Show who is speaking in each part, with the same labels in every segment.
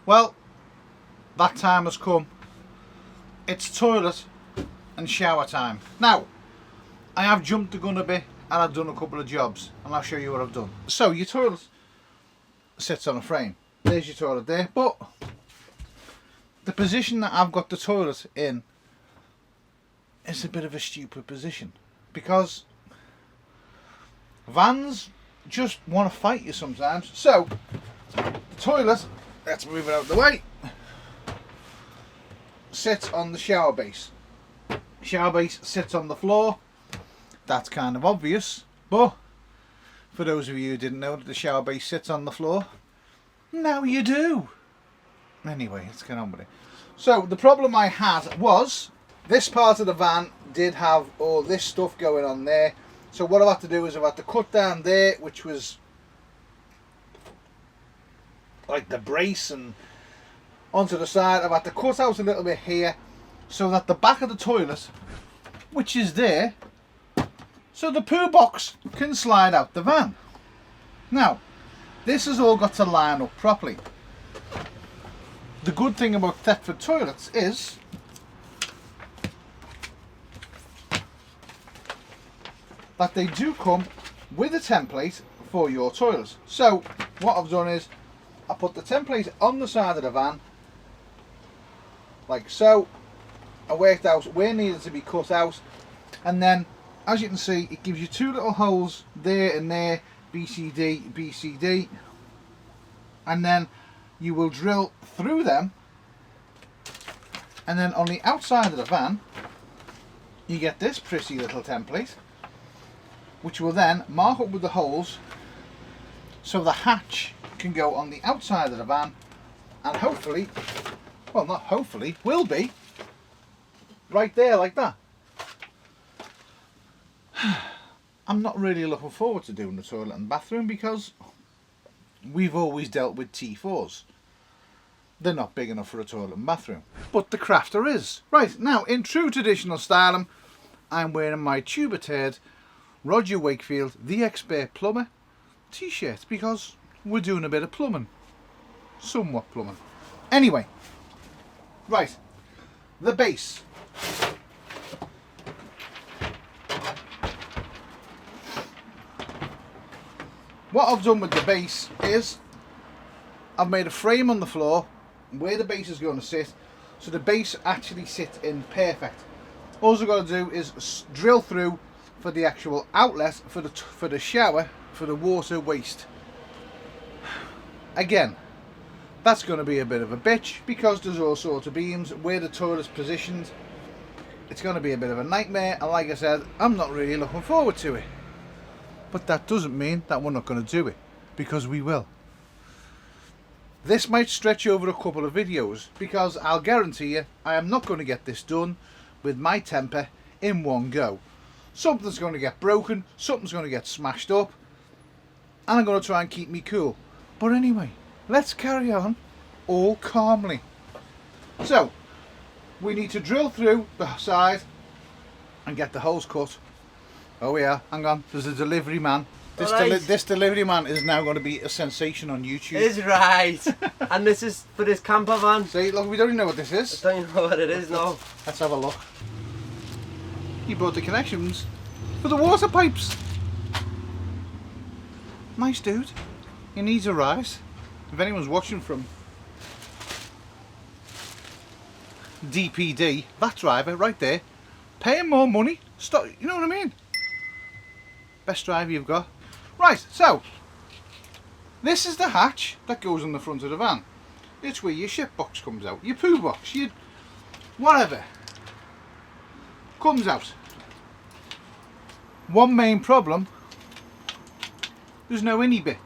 Speaker 1: Well, that time has come. It's toilet and shower time. Now, I have jumped the gun a bit and I've done a couple of jobs, and I'll show you what I've done. So your toilet sits on a frame. There's your toilet there, but the position that I've got the toilet in is a bit of a stupid position, because vans just want to fight you sometimes. So the toilet, let's move it out of the way, sits on the shower base. Shower base sits on the floor. That's kind of obvious, but for those of you who didn't know that the shower base sits on the floor, now you do. Anyway, let's get on with it. So the problem I had was this part of the van did have all this stuff going on there. So what I've had to do is I've had to cut down there, which was like the brace, and onto the side I've had to cut out a little bit here so that the back of the toilet, which is there, so the poo box can slide out the van. Now, this has all got to line up properly. The good thing about Thetford toilets is that they do come with a template for your toilet. So what I've done is I put the template on the side of the van like so. I worked out where it needed to be cut out, and then as you can see it gives you two little holes there and there, BCD, BCD, and then you will drill through them, and then on the outside of the van you get this pretty little template, which will then mark up with the holes so the hatch can go on the outside of the van, and hopefully, well not hopefully, will be right there like that. I'm not really looking forward to doing the toilet and bathroom because we've always dealt with T4s. They're not big enough for a toilet and bathroom, but the Crafter is. Right, now in true traditional style, I'm wearing my tuba-taired Roger Wakefield The Expert Plumber t-shirt because we're doing a bit of plumbing. Somewhat plumbing. Anyway, right, the base. What I've done with the base is I've made a frame on the floor where the base is going to sit, so the base actually sits in perfect. All I've got to do is drill through for the actual outlet for the shower, for the water waste. Again, that's going to be a bit of a bitch because there's all sorts of beams where the toilet's positioned. It's going to be a bit of a nightmare, and like I said, I'm not really looking forward to it. But that doesn't mean that we're not going to do it, because we will. This might stretch over a couple of videos because I'll guarantee you I am not going to get this done with my temper in one go. Something's going to get broken, something's going to get smashed up, and I'm going to try and keep me cool. But anyway, let's carry on all calmly. So we need to drill through the side and get the holes cut. Oh yeah, hang on, there's a delivery man. This delivery man is now going to be a sensation on YouTube.
Speaker 2: Is right. And this is for this camper van.
Speaker 1: See, look, we don't even know what this is.
Speaker 2: I don't even know what it is now.
Speaker 1: Let's have a look. He brought the connections for the water pipes. Nice dude. He needs a rise. If anyone's watching from DPD, that driver right there, pay him more money. Stop, you know what I mean? Best driver you've got. Right, so this is the hatch that goes on the front of the van. It's where your shit box comes out, your poo box, your whatever comes out. One main problem, there's no innie bit,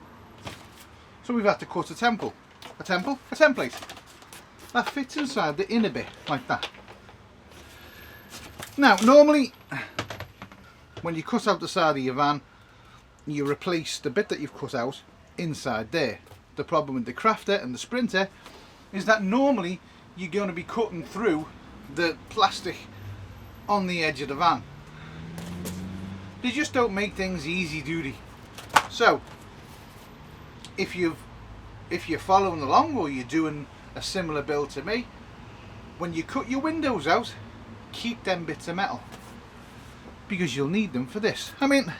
Speaker 1: so we've had to cut a template that fits inside the inner bit like that. Now normally when you cut out the side of your van, you replace the bit that you've cut out inside there. The problem with the Crafter and the Sprinter is that normally you're going to be cutting through the plastic on the edge of the van. They just don't make things easy, do they? So if you're following along or you're doing a similar build to me, when you cut your windows out, keep them bits of metal, because you'll need them for this. I mean,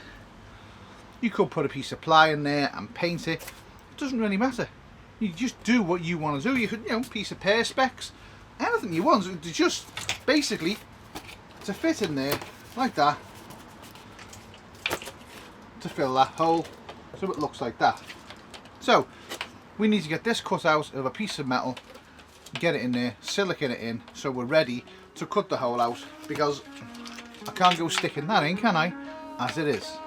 Speaker 1: you could put a piece of ply in there and paint it. It doesn't really matter. You just do what you want to do. You could, you know, piece of perspex, anything you want. It's just basically to fit in there like that, to fill that hole, so it looks like that. So we need to get this cut out of a piece of metal, get it in there, silicone it in, so we're ready to cut the hole out, because I can't go sticking that in, can I, as it is.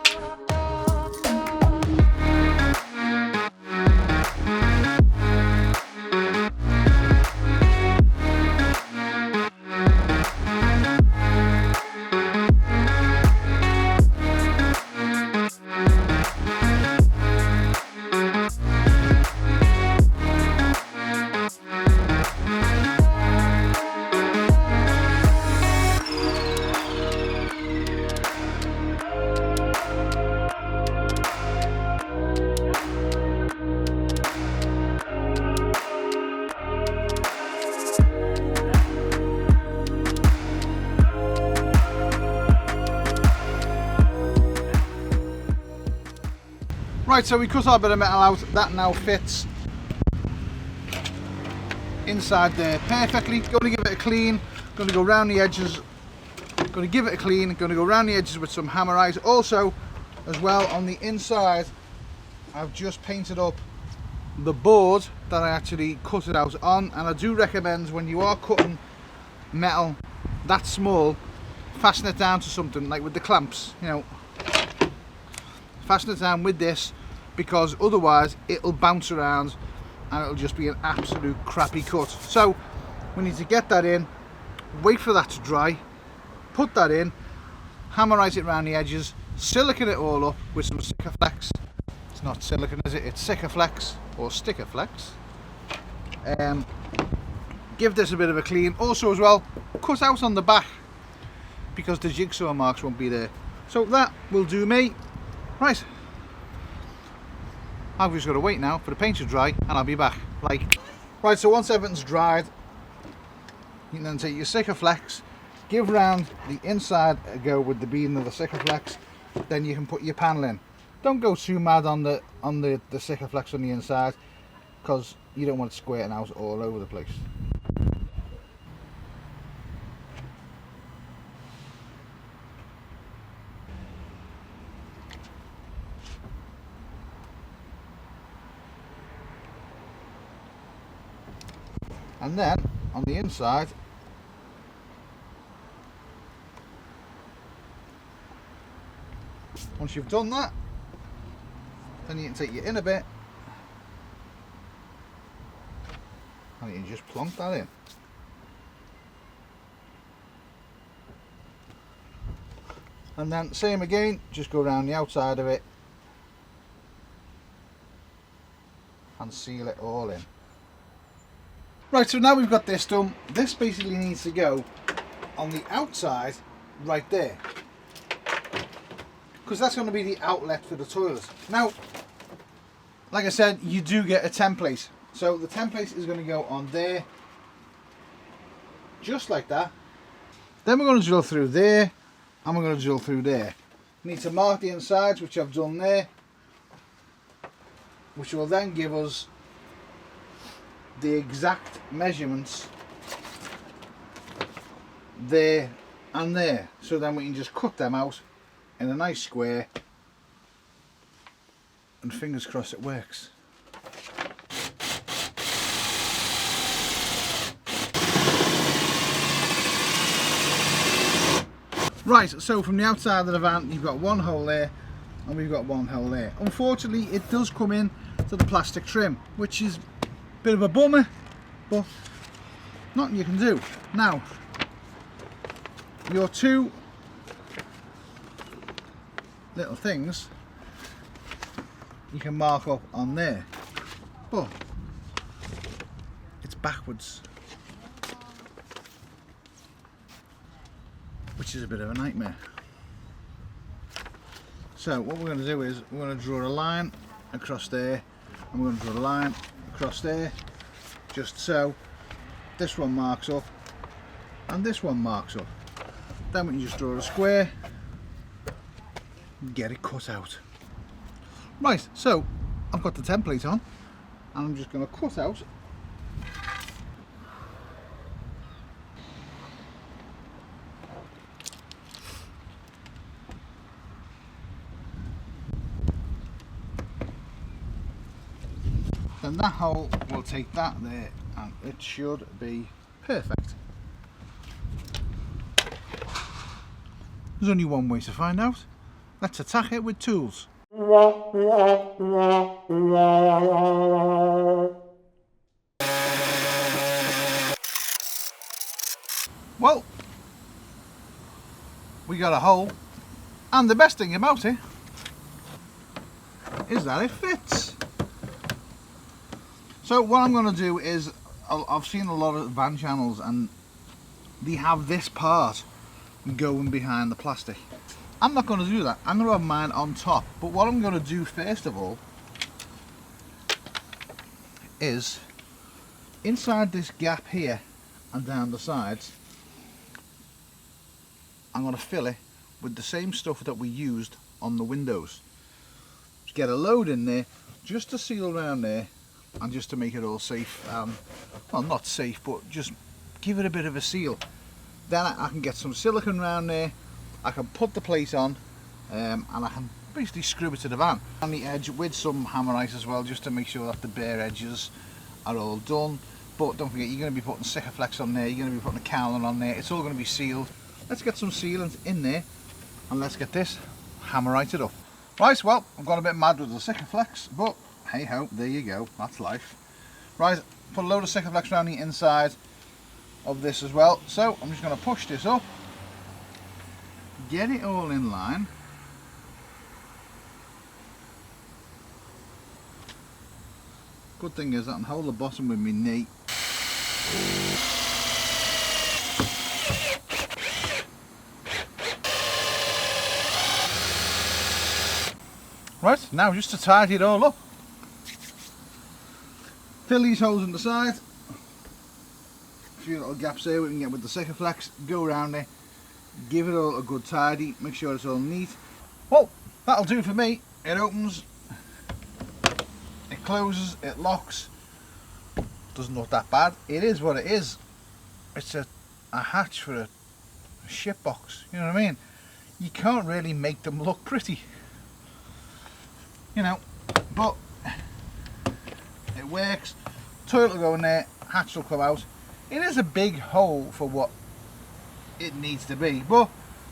Speaker 1: Right, so we cut our bit of metal out. That now fits inside there perfectly. Going to give it a clean, going to go around the edges, going to give it a clean, going to go around the edges with some hammerite. Also, as well, on the inside, I've just painted up the board that I actually cut it out on, and I do recommend when you are cutting metal that small, fasten it down to something like with the clamps, you know, fasten it down with this, because otherwise it'll bounce around and it'll just be an absolute crappy cut. So we need to get that in, wait for that to dry, put that in, hammerite it around the edges, silicone it all up with some Sikaflex. It's not silicone, is it? It's Sikaflex or Stickerflex. Give this a bit of a clean. Also as well, cut out on the back, because the jigsaw marks won't be there. So that will do me. Right, I've just got to wait now for the paint to dry and I'll be back. Right, so once everything's dried, you can then take your Sikaflex, give round the inside a go with the beading of the Sikaflex, then you can put your panel in. Don't go too mad on the Sikaflex on the inside, because you don't want it squirting out all over the place. And then on the inside, once you've done that, then you can take your inner bit and you can just plonk that in. And then same again, just go around the outside of it and seal it all in. Right, so now we've got this done, this basically needs to go on the outside right there, because that's going to be the outlet for the toilet. Now, like I said, you do get a template. So the template is going to go on there, just like that. Then we're going to drill through there, and we're going to drill through there. We need to mark the insides, which I've done there, which will then give us the exact measurements there and there, so then we can just cut them out in a nice square, and fingers crossed it works. Right, so from the outside of the van you've got one hole there and we've got one hole there. Unfortunately it does come in to the plastic trim, which is bit of a bummer, but nothing you can do. Now, your two little things you can mark up on there, but it's backwards, which is a bit of a nightmare. So what we're going to do is we're going to draw a line across there, and we're going to draw a line across there, just so. This one marks up and this one marks up. Then we can just draw a square and get it cut out. Right, so I've got the template on and I'm just going to cut out then that hole will take that there and it should be perfect. There's only one way to find out. Let's attack it with tools. Well, we got a hole, and the best thing about it is that it fits. So what I'm going to do is, I've seen a lot of van channels and they have this part going behind the plastic. I'm not going to do that. I'm going to have mine on top. But what I'm going to do first of all is inside this gap here and down the sides, I'm going to fill it with the same stuff that we used on the windows. Just get a load in there just to seal around there and just to make it all safe. Well, not safe, but just give it a bit of a seal. Then I can get some silicone around there, I can put the plate on, and I can basically screw it to the van on the edge with some hammerite as well, just to make sure that the bare edges are all done. But don't forget, you're going to be putting Sikaflex on there, you're going to be putting a cowling on there, it's all going to be sealed. Let's get some sealant in there and let's get this hammerited up. Right, well, I've got a bit mad with the Sikaflex, but hey ho, there you go, that's life. Right, put a load of Sikaflex around the inside of this as well. So I'm just going to push this up, get it all in line. Good thing is I can hold the bottom with my knee. Right, now just to tidy it all up. Fill these holes in the side. A few little gaps there we can get with the Sikaflex. Go around there, give it all a good tidy, make sure it's all neat. Well, that'll do for me. It opens, it closes, it locks. Doesn't look that bad. It is what it is. It's a hatch for a ship box, you know what I mean? You can't really make them look pretty, you know, but it works. Toilet will go in there, hatch will come out. It is a big hole for what it needs to be, but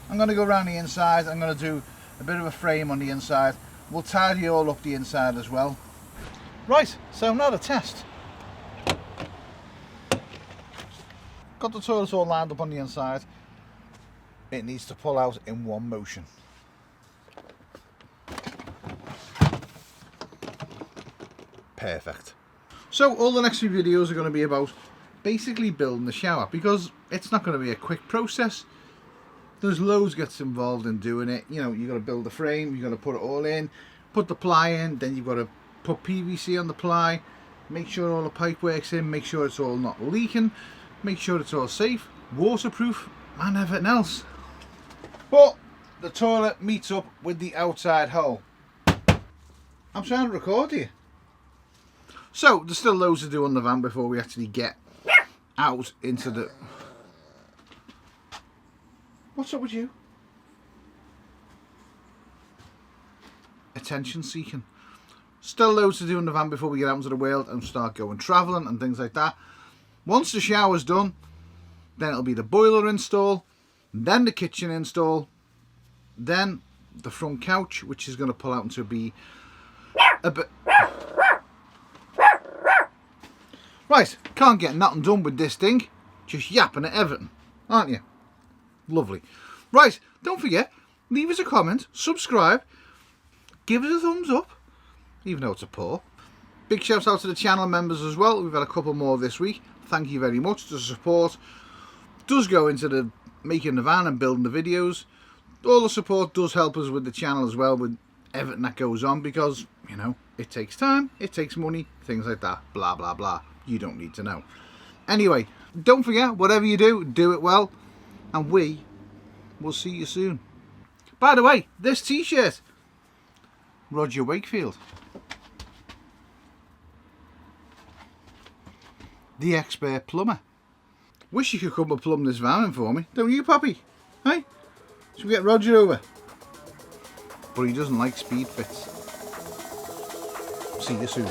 Speaker 1: I'm going to go around the inside. I'm going to do a bit of a frame on the inside. We'll tidy all up the inside as well. Right, so now the test. Got the toilet all lined up on the inside. It needs to pull out in one motion. Perfect. So all the next few videos are going to be about basically building the shower, because it's not going to be a quick process. There's loads gets involved in doing it. You know, you've got to build the frame, you've got to put it all in, put the ply in, then you've got to put PVC on the ply, make sure all the pipe works in, make sure it's all not leaking, make sure it's all safe, waterproof and everything else. But the toilet meets up with the outside hole. I'm trying to record here. So there's still loads to do on the van before we actually get out into the... What's up with you? Attention seeking. Still loads to do in the van before we get out into the world and start going travelling and things like that. Once the shower's done, then it'll be the boiler install, then the kitchen install, then the front couch, which is going to pull out into be a bit... Right, can't get nothing done with this thing. Just yapping at everything, aren't you? Lovely. Right, don't forget, leave us a comment, subscribe, give us a thumbs up, even though it's a paw. Big shout out to the channel members as well. We've had a couple more this week. Thank you very much. The support does go into the making the van and building the videos. All the support does help us with the channel as well, with everything that goes on, because, you know, it takes time, it takes money, things like that, blah blah blah. you don't need to know. Anyway, don't forget, whatever you do, do it well, and we will see you soon. By the way, this t-shirt, Roger Wakefield, the expert plumber. Wish you could come and plumb this van for me, don't you, Poppy? Hey? Should we get Roger over? But he doesn't like speed fits. See you soon.